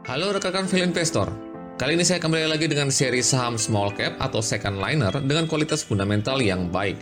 Halo rekan-rekan Value Investor. Kali ini saya kembali lagi dengan seri saham small cap atau second liner dengan kualitas fundamental yang baik.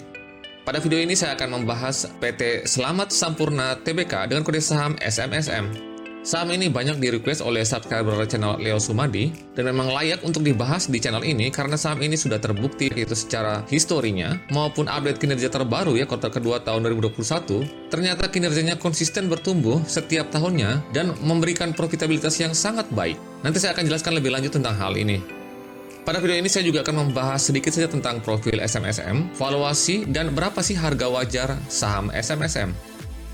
Pada video ini saya akan membahas PT Slamet Sampurna Tbk dengan kode saham SMSM. Saham ini banyak di-request oleh subscriber channel Leo Sumadi dan memang layak untuk dibahas di channel ini karena saham ini sudah terbukti yaitu secara historinya maupun update kinerja terbaru ya kuartal kedua tahun 2021, ternyata kinerjanya konsisten bertumbuh setiap tahunnya dan memberikan profitabilitas yang sangat baik. Nanti saya akan jelaskan lebih lanjut tentang hal ini. Pada video ini saya juga akan membahas sedikit saja tentang profil SMSM, valuasi, dan berapa sih harga wajar saham SMSM.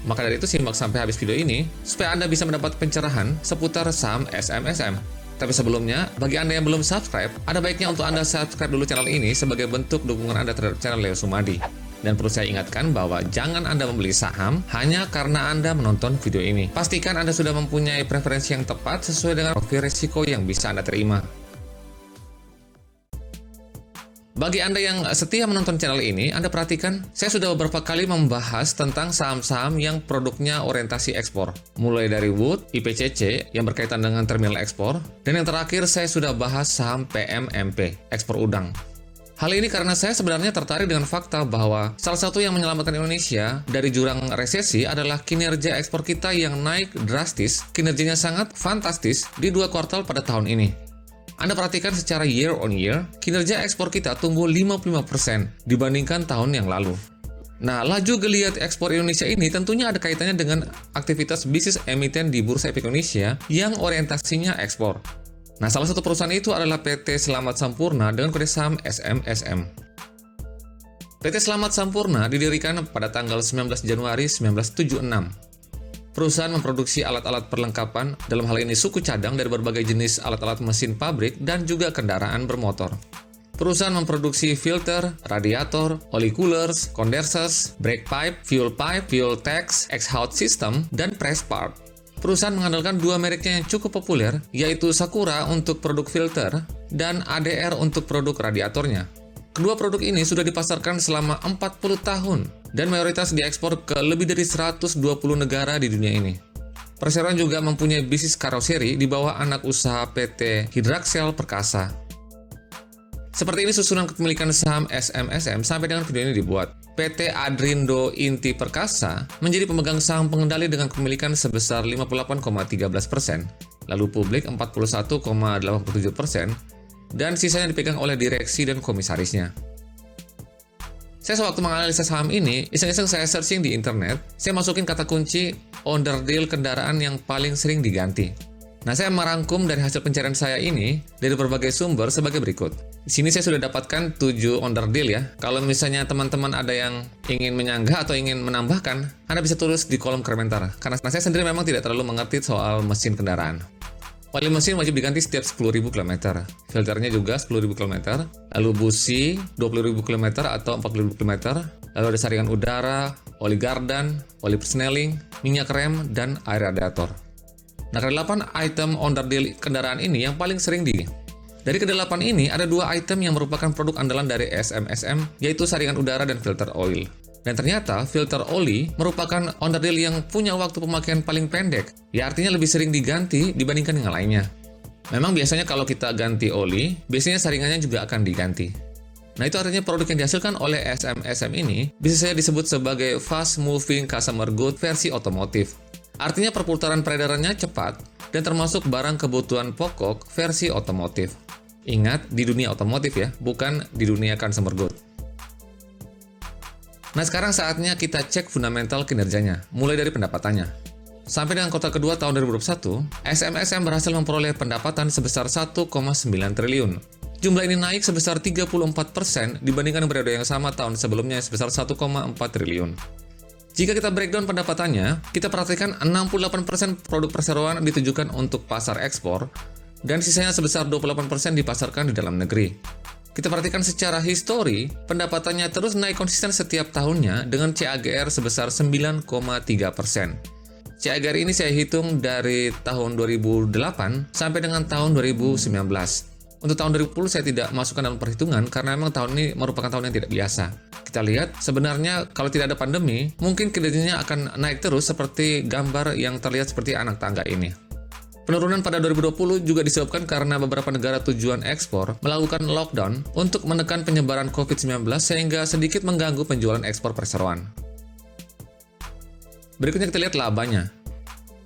Maka dari itu simak sampai habis video ini, supaya Anda bisa mendapat pencerahan seputar saham SMSM. Tapi sebelumnya, bagi Anda yang belum subscribe, ada baiknya untuk Anda subscribe dulu channel ini sebagai bentuk dukungan Anda terhadap channel Leo Sumadi. Dan perlu saya ingatkan bahwa jangan Anda membeli saham hanya karena Anda menonton video ini. Pastikan Anda sudah mempunyai preferensi yang tepat sesuai dengan profil risiko yang bisa Anda terima. Bagi Anda yang setia menonton channel ini, Anda perhatikan, saya sudah beberapa kali membahas tentang saham-saham yang produknya orientasi ekspor. Mulai dari Wood, IPCC yang berkaitan dengan terminal ekspor, dan yang terakhir saya sudah bahas saham PMMP, ekspor udang. Hal ini karena saya sebenarnya tertarik dengan fakta bahwa salah satu yang menyelamatkan Indonesia dari jurang resesi adalah kinerja ekspor kita yang naik drastis, kinerjanya sangat fantastis di 2 kuartal pada tahun ini. Anda perhatikan secara year on year, kinerja ekspor kita tumbuh 55% dibandingkan tahun yang lalu. Nah, laju geliat ekspor Indonesia ini tentunya ada kaitannya dengan aktivitas bisnis emiten di Bursa Efek Indonesia yang orientasinya ekspor. Nah, salah satu perusahaan itu adalah PT Slamet Sampurna dengan kode saham SMSM. PT Slamet Sampurna didirikan pada tanggal 19 Januari 1976. Perusahaan memproduksi alat-alat perlengkapan, dalam hal ini suku cadang dari berbagai jenis alat-alat mesin pabrik dan juga kendaraan bermotor. Perusahaan memproduksi filter, radiator, oil coolers, condensers, brake pipe, fuel tanks, exhaust system, dan press part. Perusahaan mengandalkan 2 mereknya yang cukup populer, yaitu Sakura untuk produk filter dan ADR untuk produk radiatornya. Kedua produk ini sudah dipasarkan selama 40 tahun dan mayoritas diekspor ke lebih dari 120 negara di dunia ini. Perseroan juga mempunyai bisnis karoseri di bawah anak usaha PT Hidraxel Perkasa. Seperti ini susunan kepemilikan saham SMSM sampai dengan video ini dibuat. PT Adrindo Inti Perkasa menjadi pemegang saham pengendali dengan kepemilikan sebesar 58,13%, lalu publik 41,87%, dan sisanya dipegang oleh direksi dan komisarisnya. Saya sewaktu menganalisa saham ini, iseng-iseng saya searching di internet, saya masukin kata kunci onderdil kendaraan yang paling sering diganti. Nah, saya merangkum dari hasil pencarian saya ini dari berbagai sumber sebagai berikut. Di sini saya sudah dapatkan 7 onderdil ya. Kalau misalnya teman-teman ada yang ingin menyanggah atau ingin menambahkan, Anda bisa tulis di kolom komentar. Karena saya sendiri memang tidak terlalu mengerti soal mesin kendaraan. Oli mesin wajib diganti setiap 10.000 km. Filternya juga 10.000 km. Lalu busi 20.000 km atau 40.000 km. Lalu ada saringan udara, oli gardan, oli persneling, minyak rem, dan air radiator. Nah, ke-8 item onderdil kendaraan ini yang paling sering Dari ke-8 ini, ada 2 item yang merupakan produk andalan dari SMSM, yaitu saringan udara dan filter oil. Dan ternyata filter oli merupakan onderdil yang punya waktu pemakaian paling pendek. Ya artinya lebih sering diganti dibandingkan dengan lainnya. Memang biasanya kalau kita ganti oli, biasanya saringannya juga akan diganti. Nah itu artinya produk yang dihasilkan oleh SMSM ini bisa saya disebut sebagai fast moving consumer good versi otomotif. Artinya perputaran peredarannya cepat dan termasuk barang kebutuhan pokok versi otomotif. Ingat, di dunia otomotif ya, bukan di dunia consumer good. Nah sekarang saatnya kita cek fundamental kinerjanya, mulai dari pendapatannya. Sampai dengan kuartal kedua tahun 2021, SMSM berhasil memperoleh pendapatan sebesar 1,9 triliun. Jumlah ini naik sebesar 34% dibandingkan periode yang sama tahun sebelumnya sebesar 1,4 triliun. Jika kita breakdown pendapatannya, kita perhatikan 68% produk perseroan ditujukan untuk pasar ekspor, dan sisanya sebesar 28% dipasarkan di dalam negeri. Kita perhatikan secara histori, pendapatannya terus naik konsisten setiap tahunnya dengan CAGR sebesar 9,3%. CAGR ini saya hitung dari tahun 2008 sampai dengan tahun 2019. Untuk tahun 2010 saya tidak masukkan dalam perhitungan karena memang tahun ini merupakan tahun yang tidak biasa. Kita lihat, sebenarnya kalau tidak ada pandemi, mungkin kinerjanya akan naik terus seperti gambar yang terlihat seperti anak tangga ini. Penurunan pada 2020 juga disebabkan karena beberapa negara tujuan ekspor melakukan lockdown untuk menekan penyebaran COVID-19 sehingga sedikit mengganggu penjualan ekspor perseroan. Berikutnya kita lihat labanya.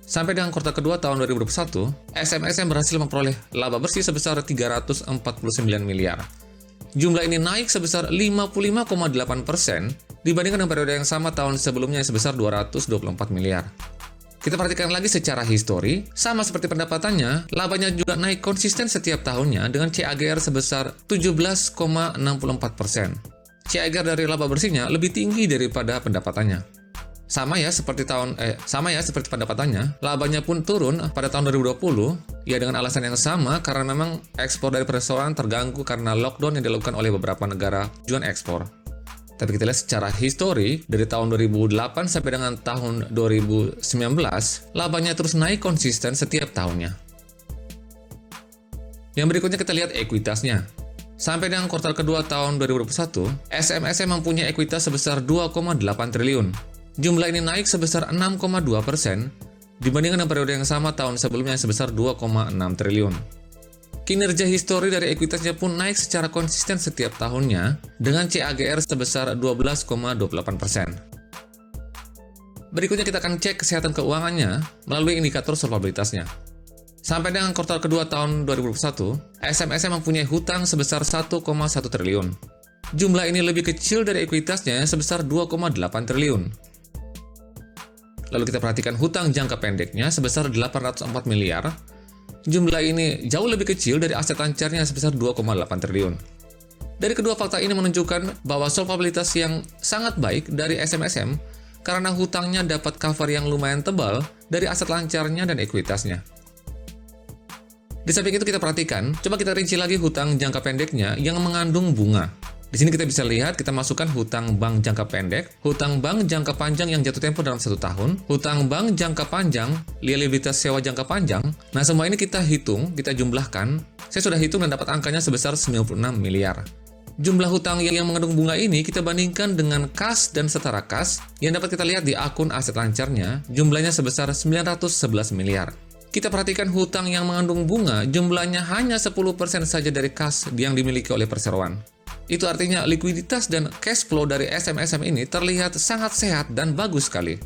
Sampai dengan kuartal kedua tahun 2021, SMSM berhasil memperoleh laba bersih sebesar 349 miliar. Jumlah ini naik sebesar 55,8% dibandingkan dengan periode yang sama tahun sebelumnya yang sebesar 224 miliar. Kita perhatikan lagi secara histori, sama seperti pendapatannya, labanya juga naik konsisten setiap tahunnya dengan CAGR sebesar 17,64%. CAGR dari laba bersihnya lebih tinggi daripada pendapatannya. Sama ya seperti pendapatannya, labanya pun turun pada tahun 2020, ya dengan alasan yang sama karena memang ekspor dari perseroan terganggu karena lockdown yang dilakukan oleh beberapa negara tujuan ekspor. Tapi kita lihat secara histori, dari tahun 2008 sampai dengan tahun 2019, labanya terus naik konsisten setiap tahunnya. Yang berikutnya kita lihat ekuitasnya. Sampai dengan kuartal kedua tahun 2021, SMSM mempunyai ekuitas sebesar 2,8 triliun. Jumlah ini naik sebesar 6,2% dibandingkan dengan periode yang sama tahun sebelumnya sebesar 2,6 triliun. Kinerja histori dari ekuitasnya pun naik secara konsisten setiap tahunnya dengan CAGR sebesar 12,28%. Berikutnya kita akan cek kesehatan keuangannya melalui indikator solvabilitasnya. Sampai dengan kuartal kedua tahun 2021, SMSM mempunyai hutang sebesar 1,1 triliun. Jumlah ini lebih kecil dari ekuitasnya sebesar 2,8 triliun. Lalu kita perhatikan hutang jangka pendeknya sebesar 804 miliar. Jumlah ini jauh lebih kecil dari aset lancarnya sebesar 2,8 triliun. Dari kedua fakta ini menunjukkan bahwa solvabilitas yang sangat baik dari SMSM karena hutangnya dapat cover yang lumayan tebal dari aset lancarnya dan ekuitasnya. Di samping itu kita perhatikan, coba kita rinci lagi hutang jangka pendeknya yang mengandung bunga. Di sini kita bisa lihat, kita masukkan hutang bank jangka pendek, hutang bank jangka panjang yang jatuh tempo dalam 1 tahun, hutang bank jangka panjang, liabilitas sewa jangka panjang. Nah, semua ini kita hitung, kita jumlahkan. Saya sudah hitung dan dapat angkanya sebesar 96 miliar. Jumlah hutang yang mengandung bunga ini kita bandingkan dengan kas dan setara kas yang dapat kita lihat di akun aset lancarnya, jumlahnya sebesar 911 miliar. Kita perhatikan hutang yang mengandung bunga, jumlahnya hanya 10% saja dari kas yang dimiliki oleh perseroan. Itu artinya likuiditas dan cash flow dari SMSM ini terlihat sangat sehat dan bagus sekali.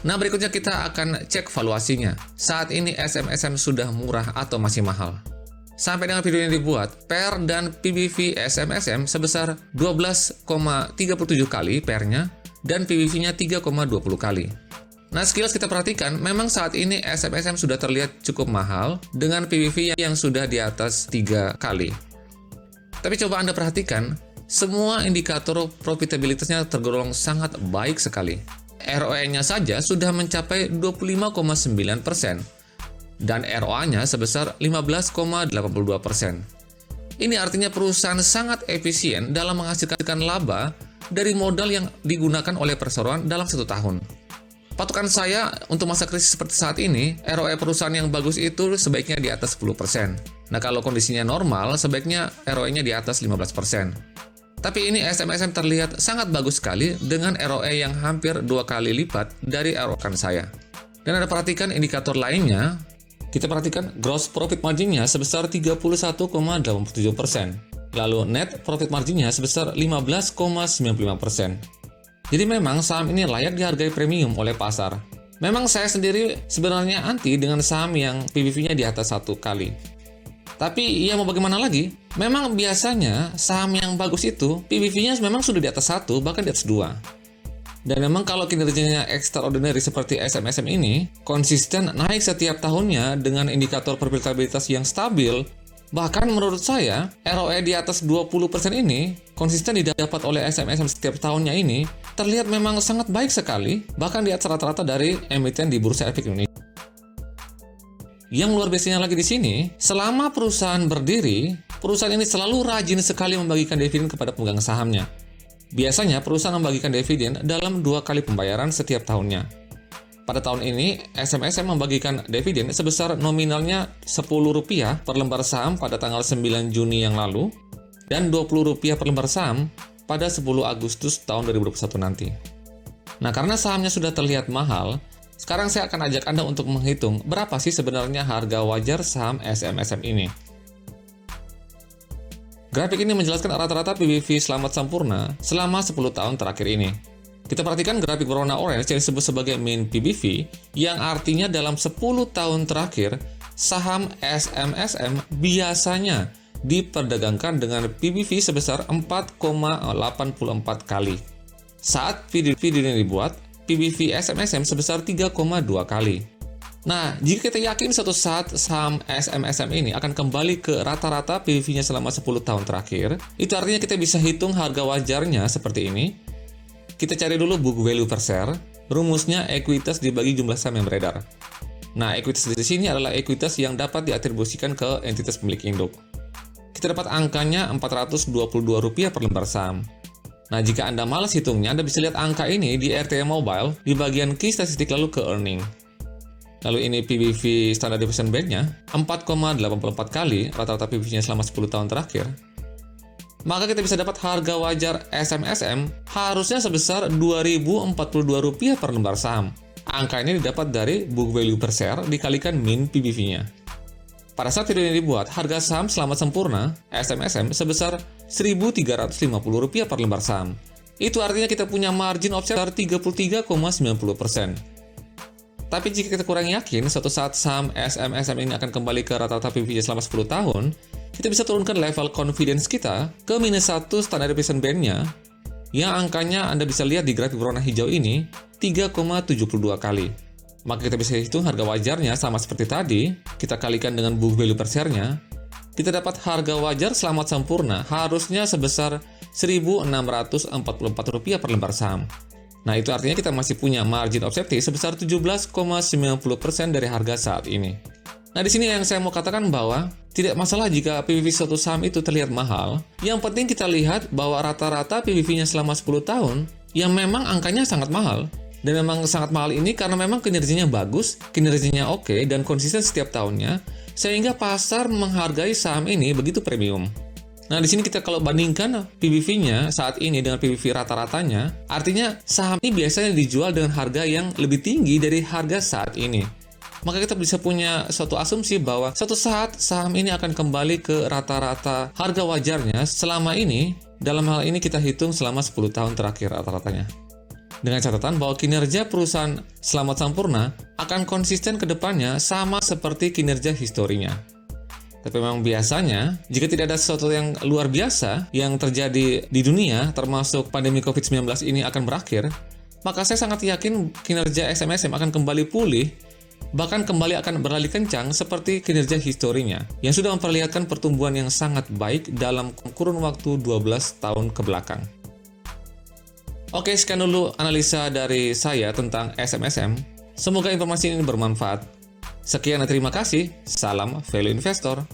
Nah, berikutnya kita akan cek valuasinya. Saat ini SMSM sudah murah atau masih mahal. Sampai dengan video ini dibuat, PER dan PBV SMSM sebesar 12,37 kali PER-nya dan PBV-nya 3,20 kali. Nah, sekilas kita perhatikan, memang saat ini SMSM sudah terlihat cukup mahal dengan PBV yang sudah di atas 3 kali. Tapi coba Anda perhatikan, semua indikator profitabilitasnya tergolong sangat baik sekali. ROE-nya saja sudah mencapai 25,9% dan ROA-nya sebesar 15,82%. Ini artinya perusahaan sangat efisien dalam menghasilkan laba dari modal yang digunakan oleh perseroan dalam 1 tahun. Patokan saya untuk masa krisis seperti saat ini, ROE perusahaan yang bagus itu sebaiknya di atas 10%. Nah, kalau kondisinya normal, sebaiknya ROE-nya di atas 15%. Tapi ini SMSM terlihat sangat bagus sekali dengan ROE yang hampir 2 kali lipat dari ROE saya. Dan Anda perhatikan indikator lainnya, kita perhatikan gross profit margin-nya sebesar 31,87%. Lalu net profit margin-nya sebesar 15,95%. Jadi memang saham ini layak dihargai premium oleh pasar. Memang saya sendiri sebenarnya anti dengan saham yang PBV-nya di atas 1 kali. Tapi ya mau bagaimana lagi? Memang biasanya saham yang bagus itu PBV-nya memang sudah di atas 1, bahkan di atas 2. Dan memang kalau kinerjanya extraordinary seperti SMSM ini, konsisten naik setiap tahunnya dengan indikator profitabilitas yang stabil. Bahkan menurut saya, ROE di atas 20% ini konsisten didapat oleh SMSM setiap tahunnya ini terlihat memang sangat baik sekali, bahkan di atas rata-rata dari emiten di Bursa Efek Indonesia. Yang luar biasanya lagi di sini, selama perusahaan berdiri, perusahaan ini selalu rajin sekali membagikan dividen kepada pemegang sahamnya. Biasanya perusahaan membagikan dividen dalam 2 kali pembayaran setiap tahunnya. Pada tahun ini, SMSM membagikan dividen sebesar nominalnya Rp10 per lembar saham pada tanggal 9 Juni yang lalu, dan Rp20 per lembar saham pada 10 Agustus tahun 2021 nanti. Nah, karena sahamnya sudah terlihat mahal, Sekarang saya akan ajak Anda untuk menghitung berapa sih sebenarnya harga wajar saham SMSM ini. Grafik ini menjelaskan rata-rata PBV Slamet Sampurna selama 10 tahun terakhir ini. Kita perhatikan grafik berwarna orange yang disebut sebagai mean PBV, yang artinya dalam 10 tahun terakhir, saham SMSM biasanya diperdagangkan dengan PBV sebesar 4,84 kali. Saat video ini dibuat, PBV SMSM sebesar 3,2 kali. Nah, jika kita yakin suatu saat saham SMSM ini akan kembali ke rata-rata PBV-nya selama 10 tahun terakhir, itu artinya kita bisa hitung harga wajarnya seperti ini. Kita cari dulu book value per share, rumusnya ekuitas dibagi jumlah saham yang beredar. Nah, ekuitas di sini adalah ekuitas yang dapat diatribusikan ke entitas pemilik induk. Kita dapat angkanya Rp422 per lembar saham. Nah, jika Anda malas hitungnya, Anda bisa lihat angka ini di RTA Mobile di bagian key statistik lalu ke earning. Lalu ini PBV Standard Deviation Band-nya 4,84 kali rata-rata PBV-nya selama 10 tahun terakhir. Maka kita bisa dapat harga wajar SMSM harusnya sebesar Rp2.042 per lembar saham. Angka ini didapat dari book value per share dikalikan min PBV-nya. Pada saat video ini dibuat, harga saham Slamet Sampurna SMSM sebesar Rp1.350 per lembar saham. Itu artinya kita punya margin of safety 33,90%. Tapi jika kita kurang yakin suatu saat saham SMSM ini akan kembali ke rata-rata PBV selama 10 tahun, kita bisa turunkan level confidence kita ke -1 standard deviation band-nya, yang angkanya Anda bisa lihat di grafik berwarna hijau ini, 3,72 kali. Maka kita bisa hitung harga wajarnya sama seperti tadi, kita kalikan dengan book value per share-nya, kita dapat harga wajar Slamet Sampurna harusnya sebesar Rp1.644 per lembar saham. Nah, itu artinya kita masih punya margin of safety sebesar 17,90% dari harga saat ini. Nah, di sini yang saya mau katakan bahwa tidak masalah jika PBV suatu saham itu terlihat mahal. Yang penting kita lihat bahwa rata-rata PBV-nya selama 10 tahun yang memang angkanya sangat mahal. Dan memang sangat mahal ini karena memang kinerjanya bagus, kinerjanya oke, dan konsisten setiap tahunnya, sehingga pasar menghargai saham ini begitu premium. Nah, di sini kita kalau bandingkan PBV-nya saat ini dengan PBV rata-ratanya, artinya saham ini biasanya dijual dengan harga yang lebih tinggi dari harga saat ini. Maka kita bisa punya suatu asumsi bahwa suatu saat saham ini akan kembali ke rata-rata harga wajarnya selama ini, dalam hal ini kita hitung selama 10 tahun terakhir rata-ratanya. Dengan catatan bahwa kinerja perusahaan Slamet Sampurna akan konsisten ke depannya sama seperti kinerja historinya. Tapi memang biasanya, jika tidak ada sesuatu yang luar biasa yang terjadi di dunia, termasuk pandemi COVID-19 ini akan berakhir, maka saya sangat yakin kinerja SMSM akan kembali pulih, bahkan kembali akan berlari kencang seperti kinerja historinya, yang sudah memperlihatkan pertumbuhan yang sangat baik dalam kurun waktu 12 tahun ke belakang. Oke, sekian dulu analisa dari saya tentang SMSM. Semoga informasi ini bermanfaat. Sekian dan terima kasih. Salam Value Investor.